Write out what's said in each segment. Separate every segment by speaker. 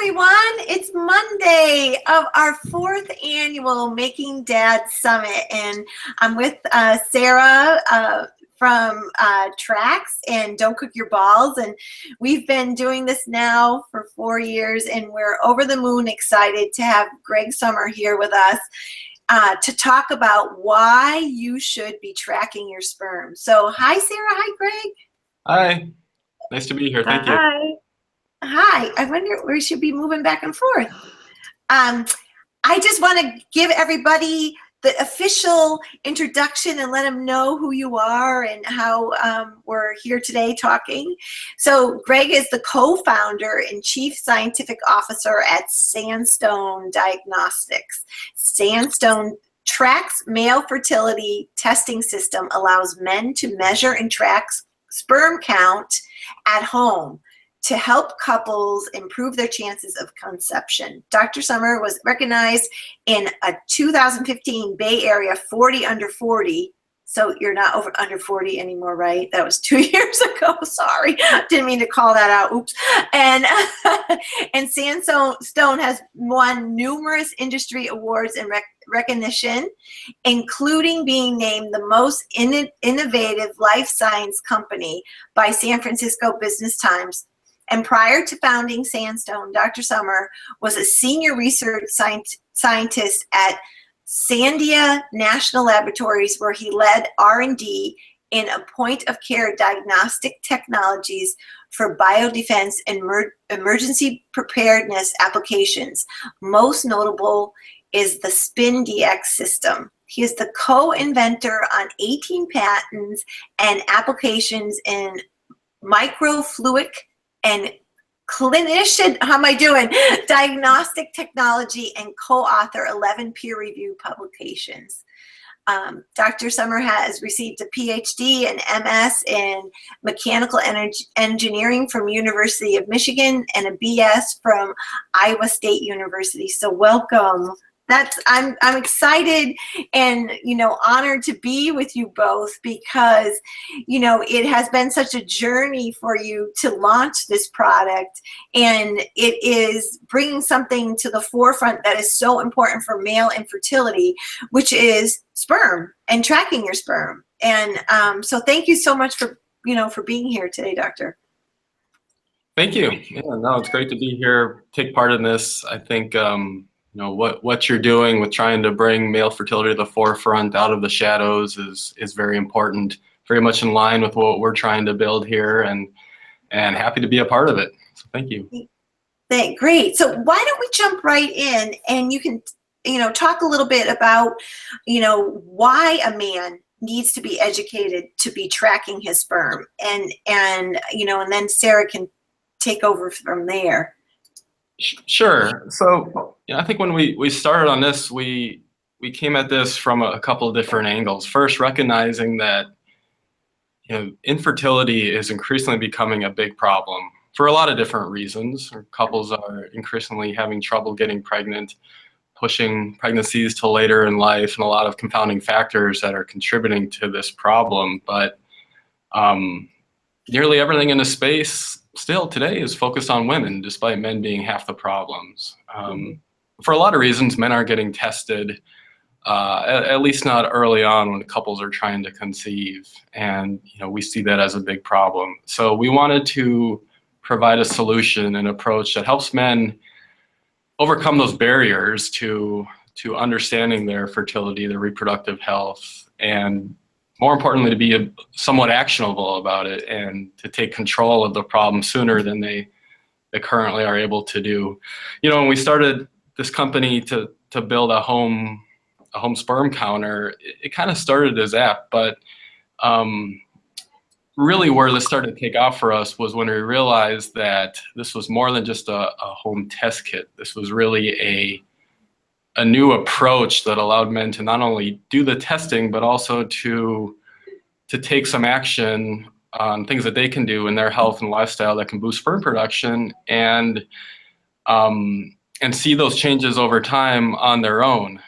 Speaker 1: everyone. It's Monday of our 4th annual Making Dad Summit, and I'm with Sarah from Tracks and Don't Cook Your Balls, and we've been doing this now for 4 years, and we're over the moon excited to have Greg Sommer here with us to talk about why you should be tracking your sperm. So hi, Sarah. Hi, Greg.
Speaker 2: Hi. Nice to be here. Thank you.
Speaker 1: Hi. I wonder where we should be moving back and forth. I just want to give everybody the official introduction and let them know who you are and how we're here today talking. So Greg is the co-founder and chief scientific officer at Sandstone Diagnostics. Sandstone Tracks male fertility testing system allows men to measure and track sperm count at home to help couples improve their chances of conception. Dr. Sommer was recognized in a 2015 Bay Area 40 under 40. So you're not under 40 anymore, right? That was 2 years ago. Sorry, didn't mean to call that out. Oops. And Sandstone has won numerous industry awards and recognition, including being named the most innovative life science company by San Francisco Business Times. And prior to founding Sandstone, Dr. Sommer was a senior research scientist at Sandia National Laboratories, where he led R&D in a point-of-care diagnostic technologies for biodefense and emergency preparedness applications. Most notable is the SpinDx system. He is the co-inventor on 18 patents and applications in microfluidic and clinician, diagnostic technology, and co-author 11 peer-reviewed publications. Dr. Sommer has received a PhD and MS in mechanical engineering from University of Michigan and a BS from Iowa State University. So welcome. I'm excited and honored to be with you both, because it has been such a journey for you to launch this product, and it is bringing something to the forefront that is so important for male infertility, which is sperm and tracking your sperm. And so thank you so much for being here today, Doctor.
Speaker 2: Thank you. Yeah, no, it's great to be here, take part in this. I think what you're doing with trying to bring male fertility to the forefront, out of the shadows, is very important, very much in line with what we're trying to build here, and happy to be a part of it. So thank you.
Speaker 1: Great. So why don't we jump right in, and you can talk a little bit about why a man needs to be educated to be tracking his sperm, and then Sarah can take over from there.
Speaker 2: Sure. So I think when we started on this, we came at this from a couple of different angles. First, recognizing that infertility is increasingly becoming a big problem for a lot of different reasons. Couples are increasingly having trouble getting pregnant, pushing pregnancies to later in life, and a lot of confounding factors that are contributing to this problem. But nearly everything in the space still today is focused on women, despite men being half the problems. For a lot of reasons, men aren't getting tested, at least not early on when couples are trying to conceive. And we see that as a big problem. So we wanted to provide a solution, an approach that helps men overcome those barriers to understanding their fertility, their reproductive health, and more importantly, to be somewhat actionable about it and to take control of the problem sooner than they currently are able to do. When we started this company to build a home sperm counter, it kind of started as that, but really where this started to take off for us was when we realized that this was more than just a home test kit. This was really a new approach that allowed men to not only do the testing, but also to take some action on things that they can do in their health and lifestyle that can boost sperm production, and see those changes over time on their own.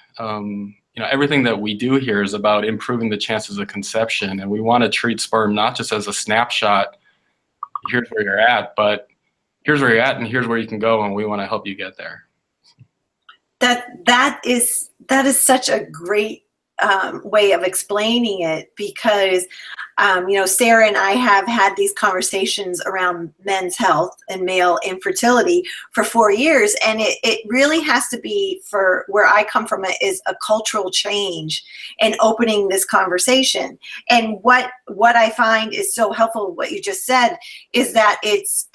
Speaker 2: Everything that we do here is about improving the chances of conception, and we want to treat sperm not just as a snapshot, here's where you're at, but here's where you're at and here's where you can go, and we want to help you get there.
Speaker 1: That is such a great way of explaining it, because Sarah and I have had these conversations around men's health and male infertility for 4 years, and it really has to be, for where I come from, it is a cultural change and opening this conversation. And what I find is so helpful, what you just said, is that it's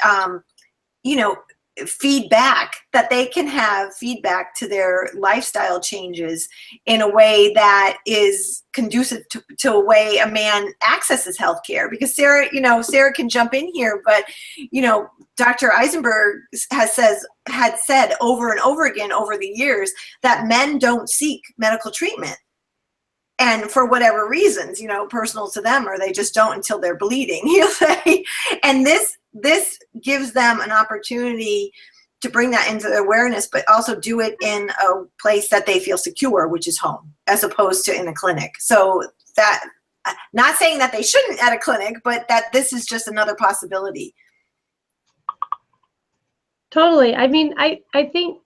Speaker 1: feedback, that they can have feedback to their lifestyle changes in a way that is conducive to a way a man accesses healthcare. Because Sarah can jump in here, but Dr. Eisenberg had said over and over again over the years that men don't seek medical treatment. And for whatever reasons, personal to them, or they just don't until they're bleeding, say. And this gives them an opportunity to bring that into their awareness, but also do it in a place that they feel secure, which is home, as opposed to in a clinic. So that, not saying that they shouldn't at a clinic, but that this is just another possibility.
Speaker 3: Totally. I mean, I think,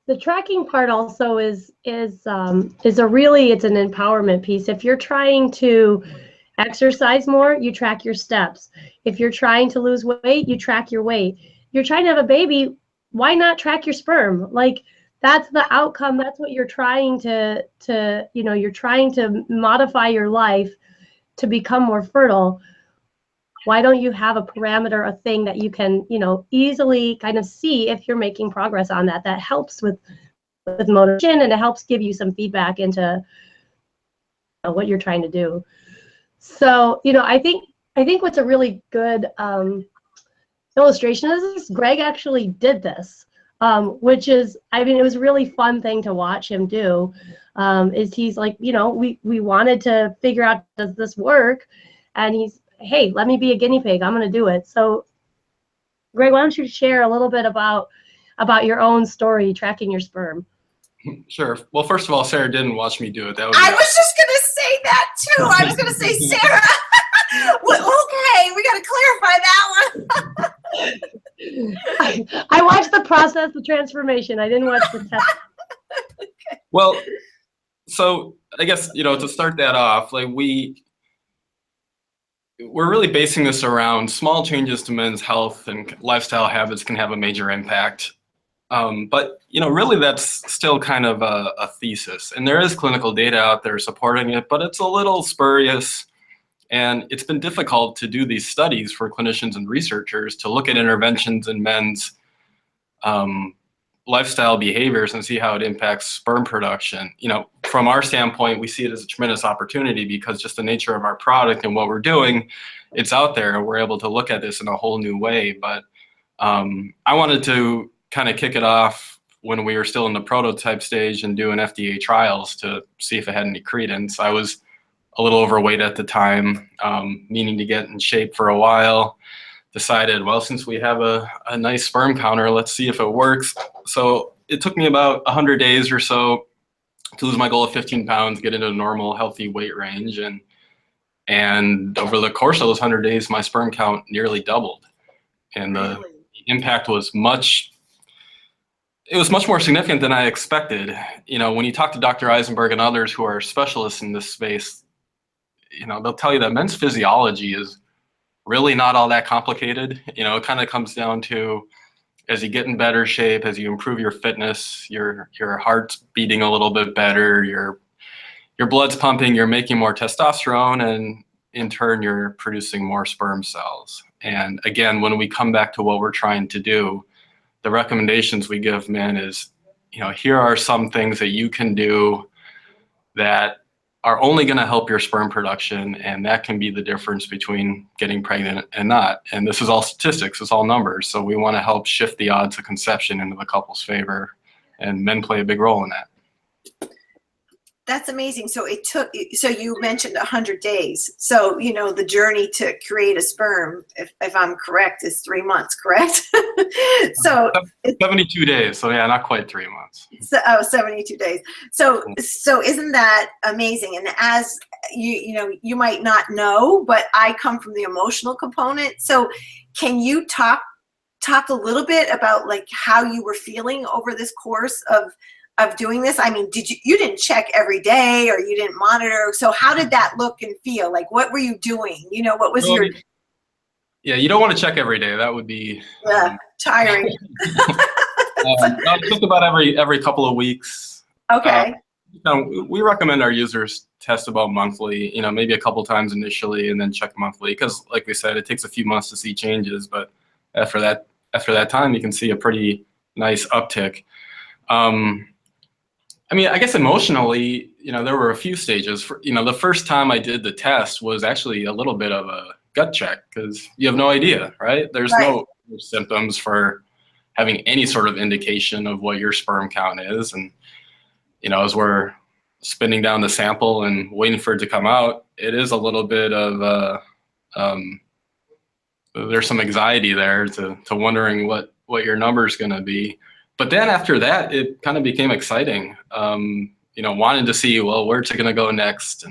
Speaker 3: the tracking part also is it's an empowerment piece. If you're trying to exercise more, you track your steps. If you're trying to lose weight, you track your weight. You're trying to have a baby, why not track your sperm? Like, that's the outcome. That's what you're trying you're trying to modify your life to become more fertile. Why don't you have a parameter, a thing that you can, easily kind of see if you're making progress on that? That helps with motivation, and it helps give you some feedback into what you're trying to do. So, I think what's a really good illustration of this, Greg actually did this, which is, it was a really fun thing to watch him do. Is he's like, we wanted to figure out, does this work? And he's, hey, let me be a guinea pig. I'm going to do it. So, Greg, why don't you share a little bit about your own story tracking your sperm?
Speaker 2: Sure. Well, first of all, Sarah didn't watch me do it.
Speaker 1: I was just going to say that too. I was going to say, Sarah, well, okay, we got to clarify that one.
Speaker 3: I watched the process of transformation. I didn't watch the test.
Speaker 1: Okay.
Speaker 2: Well, so I guess, to start that off, like we're really basing this around small changes to men's health and lifestyle habits can have a major impact. But, really that's still kind of a thesis, and there is clinical data out there supporting it, but it's a little spurious, and it's been difficult to do these studies for clinicians and researchers to look at interventions in men's lifestyle behaviors and see how it impacts sperm production. From our standpoint, we see it as a tremendous opportunity because just the nature of our product and what we're doing, it's out there, and we're able to look at this in a whole new way. But I wanted to kind of kick it off when we were still in the prototype stage and doing FDA trials to see if it had any credence. I was a little overweight at the time, meaning to get in shape for a while. Decided, well, since we have a nice sperm counter, let's see if it works. So it took me about 100 days or so to lose my goal of 15 pounds, get into a normal, healthy weight range. And over the course of those 100 days, my sperm count nearly doubled. And the impact was much more significant than I expected. When you talk to Dr. Eisenberg and others who are specialists in this space, they'll tell you that men's physiology is really not all that complicated. It kind of comes down to, as you get in better shape, as you improve your fitness, your heart's beating a little bit better, your blood's pumping, you're making more testosterone, and in turn, you're producing more sperm cells. And again, when we come back to what we're trying to do, the recommendations we give men is, here are some things that you can do that are only going to help your sperm production, and that can be the difference between getting pregnant and not. And this is all statistics, it's all numbers. So we want to help shift the odds of conception into the couple's favor, and men play a big role in that.
Speaker 1: That's amazing. So you mentioned 100 days. So, the journey to create a sperm, if I'm correct, is 3 months, correct? So
Speaker 2: 72 days. So yeah, not quite 3 months.
Speaker 1: So, 72 days. So isn't that amazing? And as you might not know, but I come from the emotional component. So can you talk talk a little bit about like how you were feeling over this course of doing this? I mean, you didn't check every day or you didn't monitor. So how did that look and feel? Like, what were you doing? You know, what was
Speaker 2: Well,
Speaker 1: your,
Speaker 2: yeah, you don't want to check every day. That would be
Speaker 1: tiring.
Speaker 2: just about every couple of weeks.
Speaker 1: Okay.
Speaker 2: We recommend our users test about monthly, maybe a couple times initially and then check monthly, because like we said, it takes a few months to see changes, but after that time, you can see a pretty nice uptick. I mean, I guess emotionally, there were a few stages. The first time I did the test was actually a little bit of a gut check, because you have no idea, right? There's no symptoms for having any sort of indication of what your sperm count is. And, as we're spinning down the sample and waiting for it to come out, it is a little bit of there's some anxiety there to wondering what your number is going to be. But then after that, it kind of became exciting, wanting to see, well, where's it going to go next?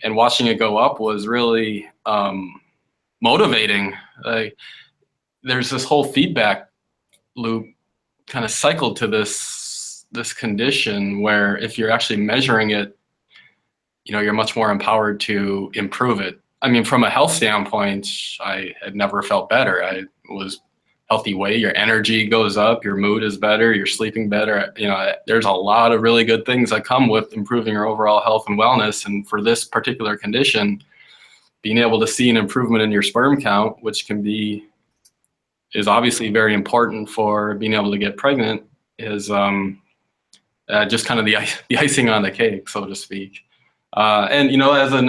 Speaker 2: And watching it go up was really motivating. There's this whole feedback loop kind of cycled to this condition where if you're actually measuring it, you're much more empowered to improve it. I mean, from a health standpoint, I had never felt better. I was healthy weight, your energy goes up, your mood is better, you're sleeping better. There's a lot of really good things that come with improving your overall health and wellness. And for this particular condition, being able to see an improvement in your sperm count, which is obviously very important for being able to get pregnant, is just kind of the icing on the cake, so to speak. And as a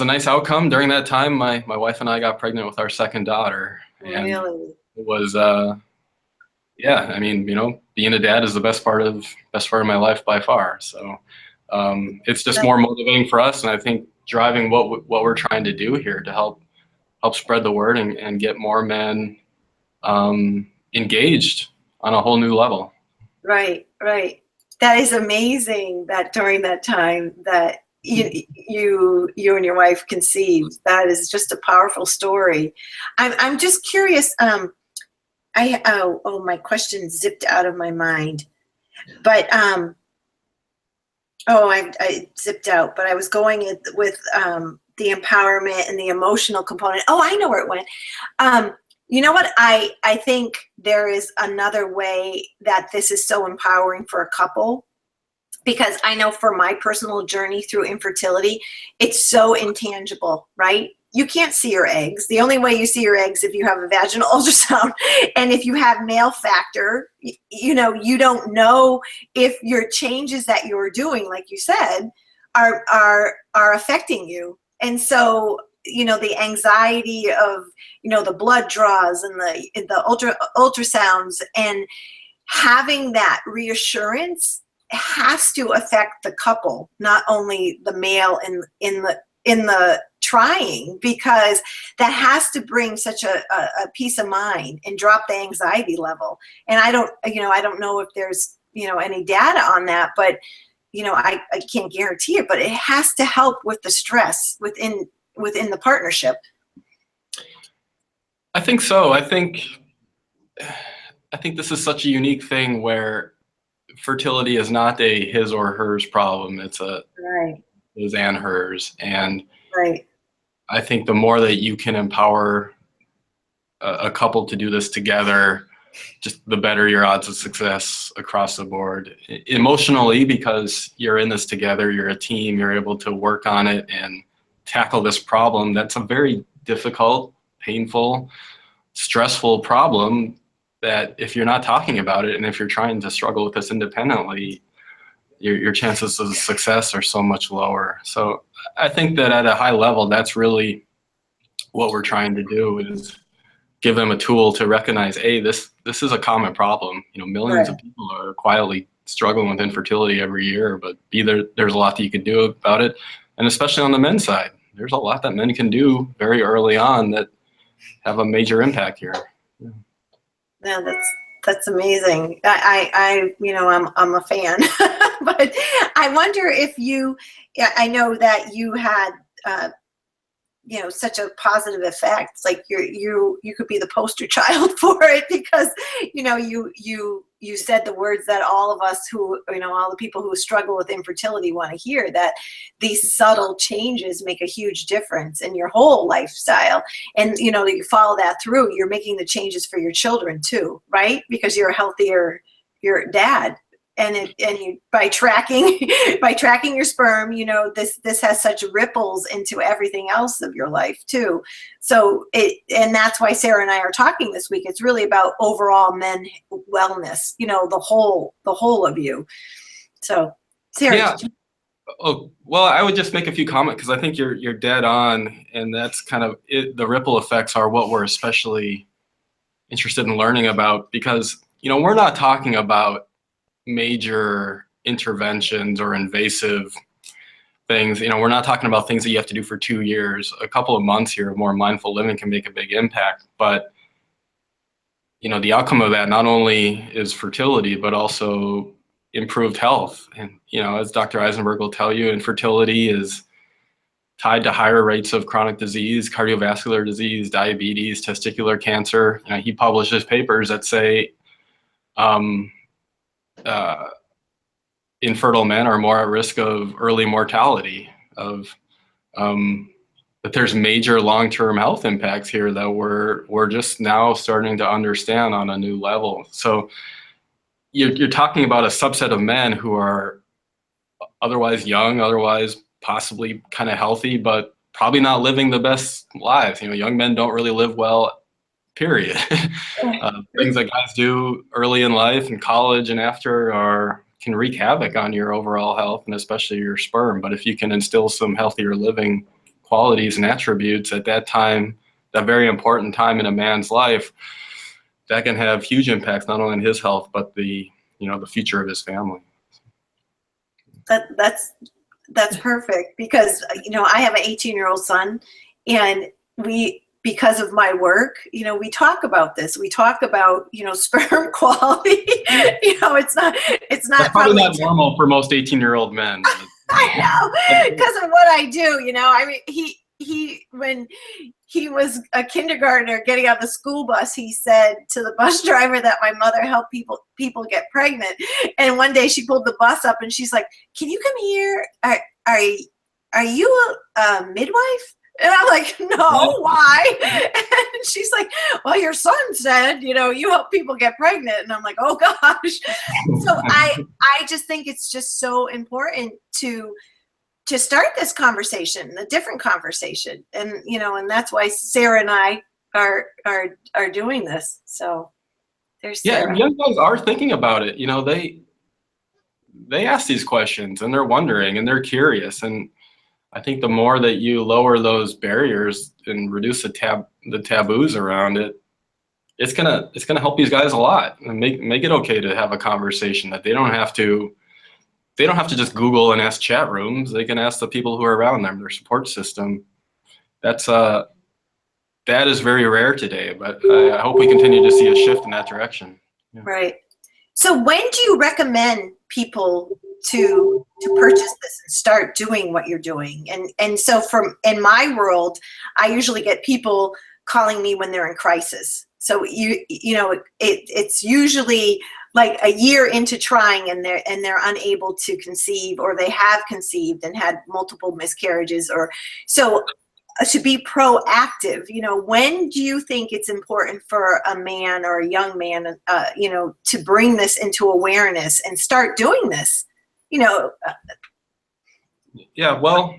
Speaker 2: nice outcome during that time, my wife and I got pregnant with our second daughter. And
Speaker 1: Really?
Speaker 2: it was, I mean, being a dad is the best part of my life by far. So it's just more motivating for us. And I think driving what we're trying to do here to help spread the word and get more men engaged on a whole new level.
Speaker 1: Right. That is amazing that during that time that you and your wife conceived. That is just a powerful story. I'm just curious. My question zipped out of my mind, but I zipped out. But I was going with the empowerment and the emotional component. Oh, I know where it went. You know what? I think there is another way that this is so empowering for a couple, because I know for my personal journey through infertility, it's so intangible, right? You can't see your eggs. The only way you see your eggs if you have a vaginal ultrasound, and if you have male factor, you don't know if your changes that you're doing, like you said, are affecting you. And so, the anxiety of, the blood draws and the ultrasounds, and having that reassurance has to affect the couple, not only the male in the trying, because that has to bring such a peace of mind and drop the anxiety level. And I don't know if there's, any data on that, but, I can't guarantee it, but it has to help with the stress within the partnership.
Speaker 2: I think so. I think this is such a unique thing where fertility is not a his or hers problem. It's a his and hers. And I think the more that you can empower a couple to do this together, just the better your odds of success across the board. Emotionally, because you're in this together, you're a team, you're able to work on it and tackle this problem. That's a very difficult, painful, stressful problem that if you're not talking about it and if you're trying to struggle with this independently, your chances of success are so much lower. So I think that at a high level, that's really what we're trying to do, is give them a tool to recognize, hey, this is a common problem. Millions of people are quietly struggling with infertility every year, but there's a lot that you can do about it. And especially on the men's side, there's a lot that men can do very early on that have a major impact here.
Speaker 1: Yeah, that's amazing. I'm a fan, but I wonder if I know that you had such a positive effect. It's like you could be the poster child for it, because you said the words that all of us who, all the people who struggle with infertility want to hear, that these subtle changes make a huge difference in your whole lifestyle. And you follow that through, you're making the changes for your children too, right? Because you're a healthier your dad. And you, by tracking your sperm, this has such ripples into everything else of your life too. So and that's why Sarah and I are talking this week. It's really about overall men wellness, the whole of you. So Sarah.
Speaker 2: Yeah. Oh, well, I would just make a few comments, because I think you're dead on, and that's kind of it. The ripple effects are what we're especially interested in learning about, because we're not talking about major interventions or invasive things. We're not talking about things that you have to do for 2 years. A couple of months here of more mindful living can make a big impact. But the outcome of that not only is fertility, but also improved health. And as Dr. Eisenberg will tell you, infertility is tied to higher rates of chronic disease, cardiovascular disease, diabetes, testicular cancer. He publishes papers that say infertile men are more at risk of early mortality, that there's major long-term health impacts here that we're just now starting to understand on a new level. So you're talking about a subset of men who are otherwise young, otherwise possibly kind of healthy, but probably not living the best lives. Young men don't really live well, period. Things that guys do early in life and college and after can wreak havoc on your overall health, and especially your sperm. But if you can instill some healthier living qualities and attributes at that time, that very important time in a man's life, that can have huge impacts not only on his health, but the future of his family.
Speaker 1: That's perfect, because I have an 18-year-old son, and because of my work, we talk about this. We talk about, sperm quality. It's not
Speaker 2: That's probably not normal for most 18-year-old men.
Speaker 1: I know, because of what I do. When he was a kindergartner getting on the school bus, he said to the bus driver that my mother helped people get pregnant. And one day she pulled the bus up and she's like, "Can you come here? Are you a midwife?" And I'm like, "No, why?" And she's like, "Well, your son said, you help people get pregnant." And I'm like, "Oh gosh." So I just think it's just so important to start this conversation, a different conversation. And, and that's why Sarah and I are doing this. So there's Sarah.
Speaker 2: Yeah, young guys are thinking about it. They ask these questions, and they're wondering, and they're curious. And I think the more that you lower those barriers and reduce the taboos around it, it's gonna help these guys a lot, and make it okay to have a conversation, that they don't have to just Google and ask chat rooms. They can ask the people who are around them, their support system. That is very rare today, but I hope we continue to see a shift in that direction. Yeah.
Speaker 1: Right. So when do you recommend people to purchase this and start doing what you're doing? And so in my world, I usually get people calling me when they're in crisis. So it's usually like a year into trying, and they're unable to conceive, or they have conceived and had multiple miscarriages, or so. To be proactive, when do you think it's important for a man or a young man, to bring this into awareness and start doing this?
Speaker 2: Yeah, well,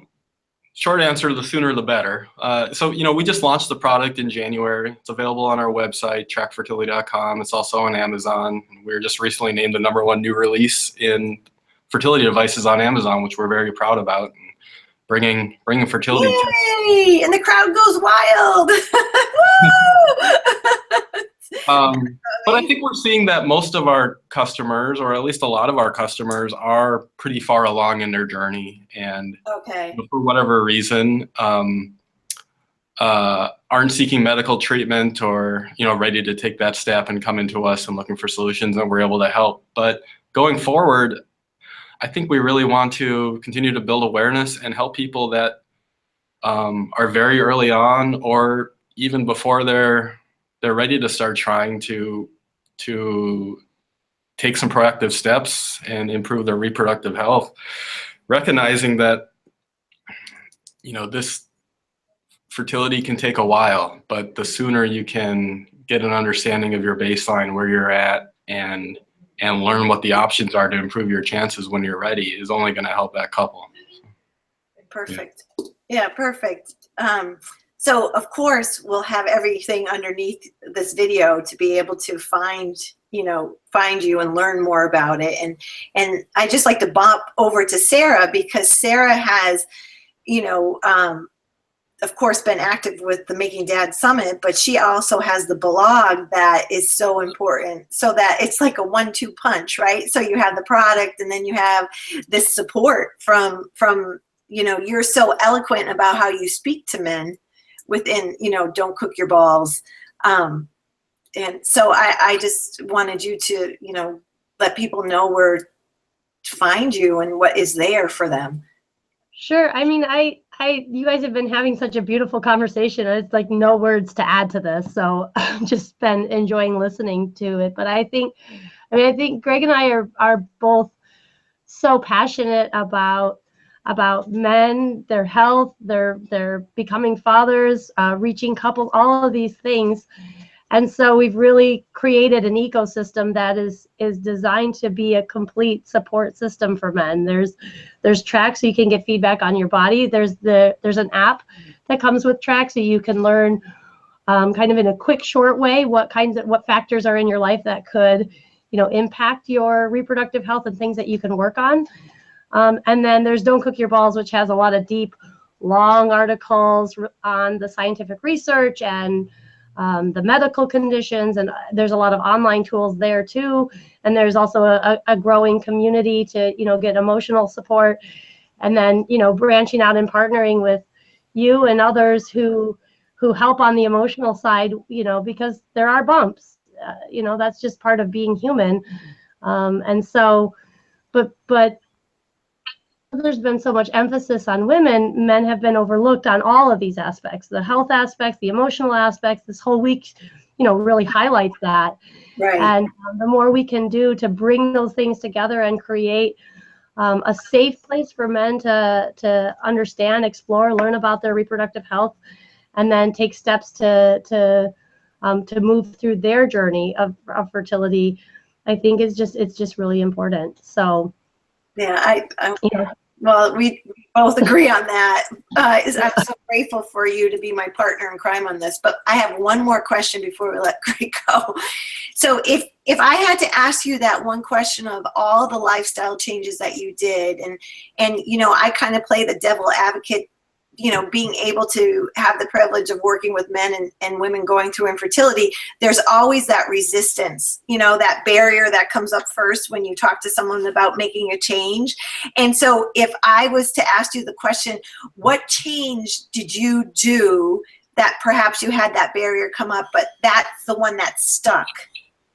Speaker 2: short answer, the sooner the better. So, we just launched the product in January. It's available on our website, trackfertility.com. It's also on Amazon. We were just recently named the #1 new release in fertility devices on Amazon, which we're very proud about. Bringing fertility.
Speaker 1: Yay! And the crowd goes wild.
Speaker 2: But I think we're seeing that most of our customers, or at least a lot of our customers, are pretty far along in their journey, and for whatever reason, aren't seeking medical treatment, or ready to take that step and come into us and looking for solutions, and we're able to help. But going forward, I think we really want to continue to build awareness and help people that are very early on, or even before they're ready to start trying to take some proactive steps and improve their reproductive health, recognizing that, you know, this fertility can take a while, but the sooner you can get an understanding of your baseline, where you're at, and learn what the options are to improve your chances when you're ready, is only going to help that couple.
Speaker 1: Perfect. Yeah, perfect. So of course we'll have everything underneath this video to be able to find you and learn more about it. And I just like to bump over to Sarah, because Sarah has, of course, been active with the Making Dad Summit, but she also has the blog that is so important, so that it's like a 1-2 punch, right? So you have the product, and then you have this support from you're so eloquent about how you speak to men within, don't cook your balls. And so I just wanted you to, let people know where to find you and what is there for them.
Speaker 3: Sure. I mean, you guys have been having such a beautiful conversation. It's like no words to add to this. So I've just been enjoying listening to it. But I think Greg and I are both so passionate about men, their health, their becoming fathers, reaching couples, all of these things. And so we've really created an ecosystem that is designed to be a complete support system for men. There's tracks so you can get feedback on your body. There's an app that comes with tracks so you can learn kind of in a quick, short way what factors are in your life that could, impact your reproductive health and things that you can work on. And then there's Don't Cook Your Balls, which has a lot of deep, long articles on the scientific research and the medical conditions, and there's a lot of online tools there too. And there's also a growing community to, get emotional support. And then, branching out and partnering with you and others who help on the emotional side, because there are bumps, that's just part of being human. And so, but there's been so much emphasis on women, men have been overlooked on all of these aspects, the health aspects, the emotional aspects. This whole week, really highlights that.
Speaker 1: Right.
Speaker 3: And the more we can do to bring those things together and create a safe place for men to understand, explore, learn about their reproductive health, and then take steps to move through their journey of fertility, I think it's just really important. So.
Speaker 1: Yeah, well, we both agree on that. I'm so grateful for you to be my partner in crime on this. But I have one more question before we let Greg go. So if I had to ask you that one question of all the lifestyle changes that you did, and I kind of play the devil advocate, being able to have the privilege of working with men and women going through infertility, there's always that resistance, that barrier that comes up first when you talk to someone about making a change. And so if I was to ask you the question, what change did you do that perhaps you had that barrier come up, but that's the one that stuck?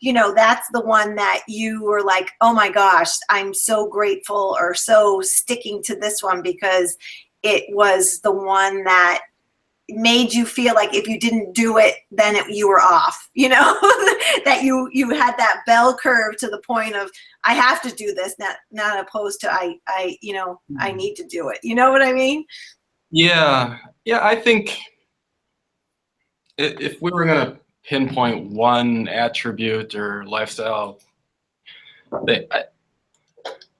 Speaker 1: That's the one that you were like, oh my gosh, I'm so grateful, or so sticking to this one because it was the one that made you feel like if you didn't do it, then you were off, that you had that bell curve to the point of, I have to do this, not opposed to I need to do it. You know what I mean?
Speaker 2: Yeah. I think if we were going to pinpoint one attribute or lifestyle,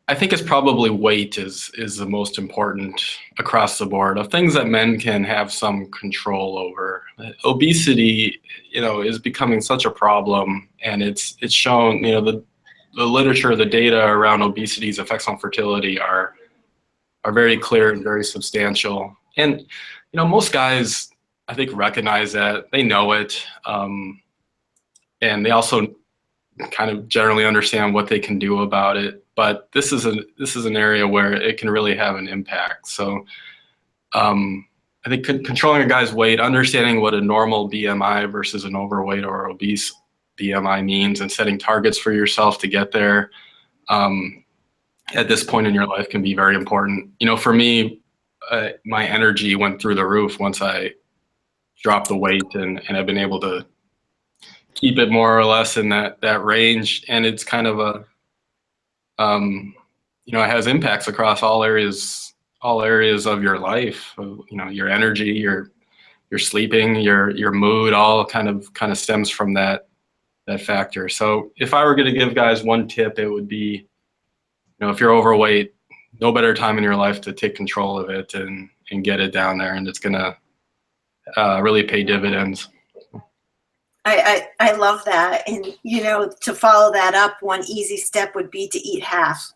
Speaker 2: I think it's probably weight is the most important across the board of things that men can have some control over. Obesity, is becoming such a problem, and it's shown, the literature, the data around obesity's effects on fertility are very clear and very substantial. And, most guys, I think, recognize that, they know it, and they also kind of generally understand what they can do about it. But this is an area where it can really have an impact. So I think controlling a guy's weight, understanding what a normal BMI versus an overweight or obese BMI means, and setting targets for yourself to get there at this point in your life can be very important. For me, my energy went through the roof once I dropped the weight, and I've been able to keep it more or less in that range. And it's kind of a, you know, it has impacts across all areas of your life. You know, your energy, your sleeping, your mood, all kind of stems from that factor. So if I were going to give guys one tip, it would be, you know, if you're overweight, no better time in your life to take control of it and get it down there, and it's going to really pay dividends.
Speaker 1: I love that. And, you know, to follow that up, one easy step would be to eat half.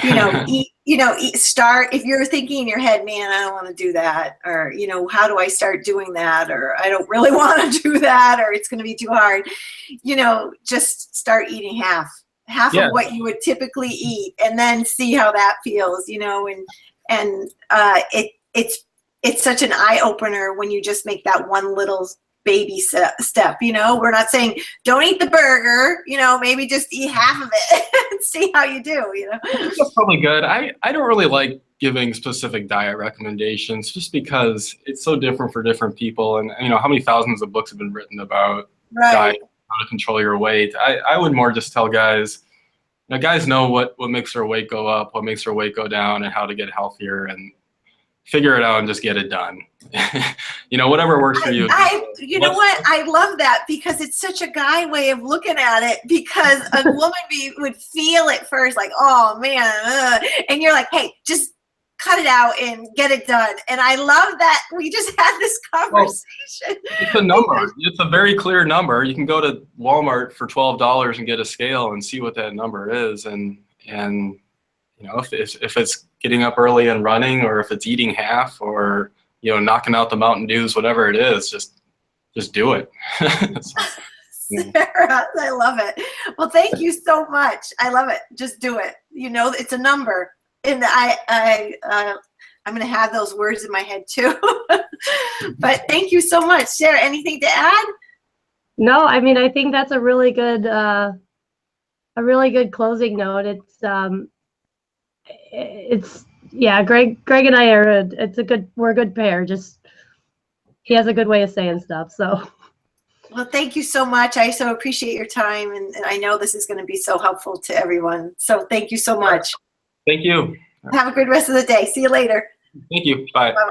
Speaker 1: You know, start, if you're thinking in your head, man, I don't want to do that, or, you know, how do I start doing that, or I don't really want to do that, or it's going to be too hard, you know, just start eating half of what you would typically eat, and then see how that feels, you know. And it's such an eye opener when you just make that one little baby step. You know, we're not saying don't eat the burger, you know, maybe just eat half of it and see how you do, you know.
Speaker 2: That's probably good. I don't really like giving specific diet recommendations, just because it's so different for different people. And, you know, how many thousands of books have been written about diet, how to control your weight. I would more just tell guys, you know, guys know what makes their weight go up, what makes their weight go down, and how to get healthier, and figure it out and just get it done. You know, whatever works for you.
Speaker 1: You know what? I love that, because it's such a guy way of looking at it, because a woman would feel it first, like, oh man, and you're like, hey, just cut it out and get it done. And I love that we just had this conversation.
Speaker 2: Well, it's a number. It's a very clear number. You can go to Walmart for $12 and get a scale and see what that number is. And you know, if it's getting up early and running, or if it's eating half, or, you know, knocking out the Mountain Dews, whatever it is, just do it. So, yeah.
Speaker 1: Sarah, I love it. Well, thank you so much. I love it. Just do it. You know, it's a number. And I'm going to have those words in my head too. But thank you so much. Sarah, anything to add?
Speaker 3: No, I mean, I think that's a really good closing note. It's yeah, Greg and I we're a good pair. Just, he has a good way of saying stuff. So,
Speaker 1: well, thank you so much. I so appreciate your time, and I know this is going to be so helpful to everyone. So thank you so much.
Speaker 2: Thank you.
Speaker 1: Have a good rest of the day. See you later.
Speaker 2: Thank you. Bye.
Speaker 1: Bye.